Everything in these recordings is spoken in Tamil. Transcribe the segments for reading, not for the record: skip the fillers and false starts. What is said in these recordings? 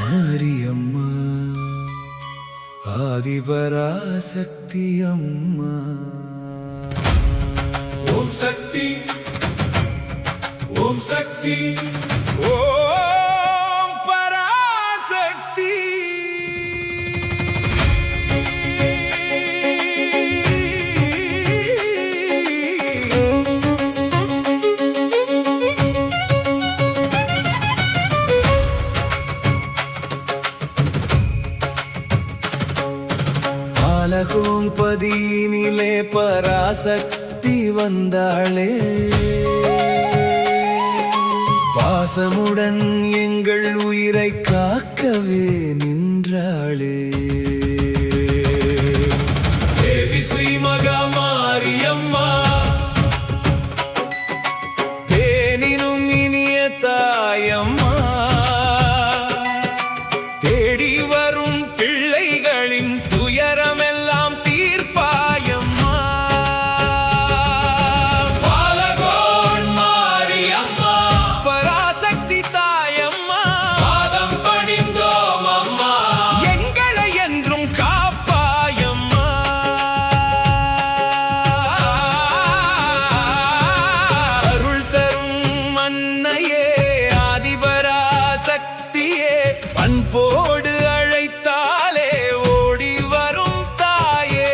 மாரியம்மா ஆதிபராசக்தி அம்மா. ஓம் சக்தி ஓம் சக்தி ஓம் பராசக்தி. பாலகோம்பதியினிலே பராசக்தி வந்தாளே, பாசமுடன் எங்கள் உயிரை காக்கவே நின்றாளே. தேவி ஸ்ரீ மகா மாரியம்மா, தேனினும் இனிய தாயம்மா, தேடி வரும் பிள்ளைகளின் துயரமெல்லாம் தீர்ப்பாயம்மா. பாலகோன் மாரியம்மா, பராசக்தி தாயம்மா, பாதம் பணிந்தோம் அம்மா. எங்களை என்றும் காப்பாயம்மா. அருள் தரும் அன்னையே, ஆதிபராசக்தியே, அன்போடு அழைத்தாலே ஓடி வரும் தாயே.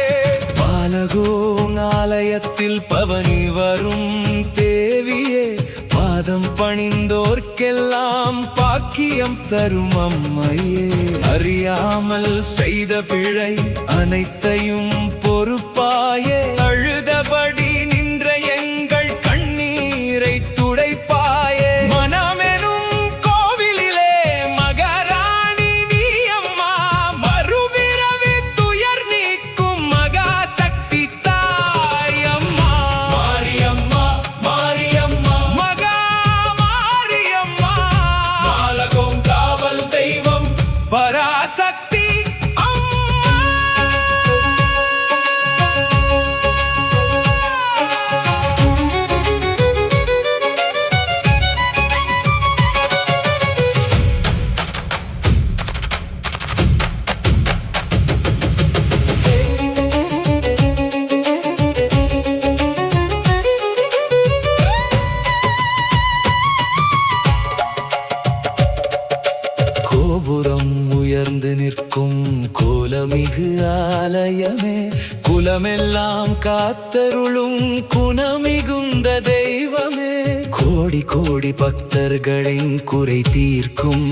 பாலகோன் ஆலயத்தில் பவனி வரும் தேவியே, பாதம் பணிந்தோர்க்கெல்லாம் பாக்கியம் தரும் அம்மையே. அறியாமல் செய்த பிழை அனைத்தையும் பொறுப்பாயே, அழுதபடி நின்ற எங்கள் கண்ணீரை துடைப்பாயே. மனமெனும் கோவிலிலே மகாராணி நீ அம்மா, மறுபிறவி துயர் நீக்கும் மகாசக்தி தாயம்மா. மாரியம்மா மாரியம்மா, மகா மாரியம்மா, பாலகோன் காவல் தெய்வம் பராசக்தி அம்மா. கோபுரம் உயர்ந்து நிற்கும் கோலமிகு ஆலயமே, குலமெல்லாம் காத்தருளும் குணமிகுந்த தெய்வமே. கோடி கோடி பக்தர்களின் குறை தீர்க்கும்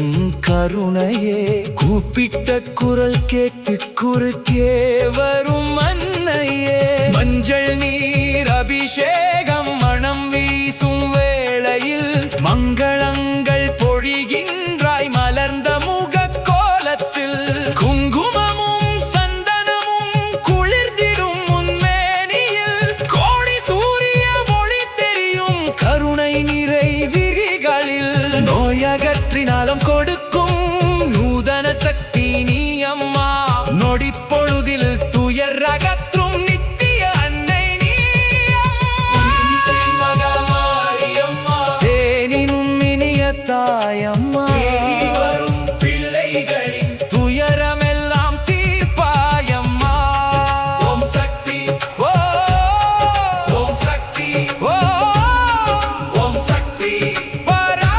கருணையே, கூப்பிட்ட குரல் கேட்டு குறுக்கே வரும் அன்னையே. மஞ்சள் நீர் அபிஷேகம் மணம் வீசும் வேளையில் மங்களங்கள் பொழிகின்றாய் மலர்ந்த முக கோலத்தில். குங்குமமும் சந்தனமும் குளிர்ந்திடும் முன்மேனியில், கோடி சூரிய ஒளி தெரியும் கருணை நிறை விழிகளில். நோயகற்றினாலும் கொடுக்கும் நூதன சக்தி நீ அம்மா, நொடி பொழுதில் துயர் அகற்றும் நித்திய அன்னை நீ அம்மா. ஸ்ரீ மகா மாரியம்மா, தேனினும் இனிய தாயம்மா, தேடி வரும் பிள்ளைகளின் துயரமெல்லாம் தீர்ப்பாயம்மா. ஓம் சக்தி ஓ ஓம் சக்தி ஓ ஓம் சக்தி. பராசக்தி.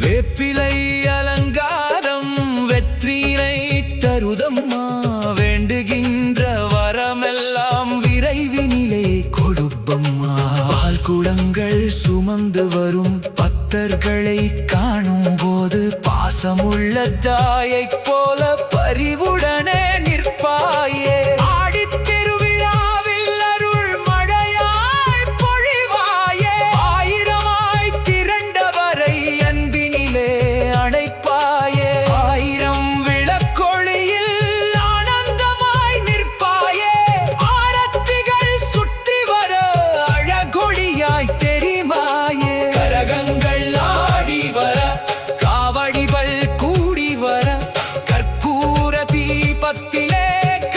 வேப்பிலை அலங்காரம் வெற்றினை தருதம்மா, வேண்டுகின்ற வரமெல்லாம் விரைவினிலே கொடுப்பம்மா. பால் குடங்கள் சுமந்து வரும் பக்தர்களை காணும் போது பாசமுடன் அன்புள்ள தாயைப் போல பரிவுடனே நிற்பாயே. ஆடித் திருவிழாவில் அருள் மழையாய் பொழிவாயே. ஆயிரமாய் திரண்டவரை அன்பினிலே அணைப்பாயே. ஆயிரம் விளக்கொளியில் ஆனந்தமாய் நிற்பாயே. ஆரத்திகள் சுற்றி வர அழகொளியாய் தெரிவாயே. கரகங்கள் ஆடி வர காவடிகள் கூடி வர கற்பூர தீபத்திலே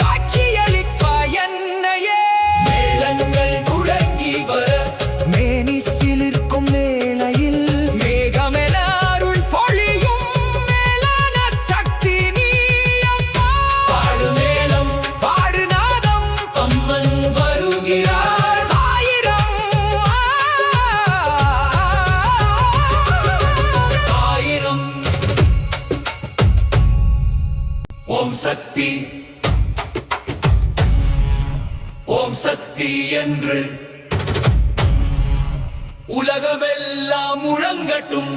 காட்சியளிப்பாய் என்னையே. மேளங்கள் முழங்கி வர மேனி சிலிர்க்கும் வேளையில் மேகமென அருள் பொழியும் மேலான சக்தி நீ அம்மா. பாடு மேளம் பாடு நாதம் அம்மன் வருகிறார். ஆயிரம் ஆயிரம் ஓம் சக்தி ஓம் சக்தி என்று உலகமெல்லாம் முழங்கட்டும்.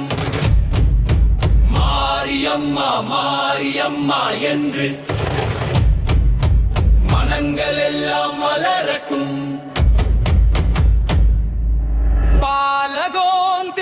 மாரியம்மா மாரியம்மா என்று மனங்கள் எல்லாம் மலரட்டும். பாலகோன்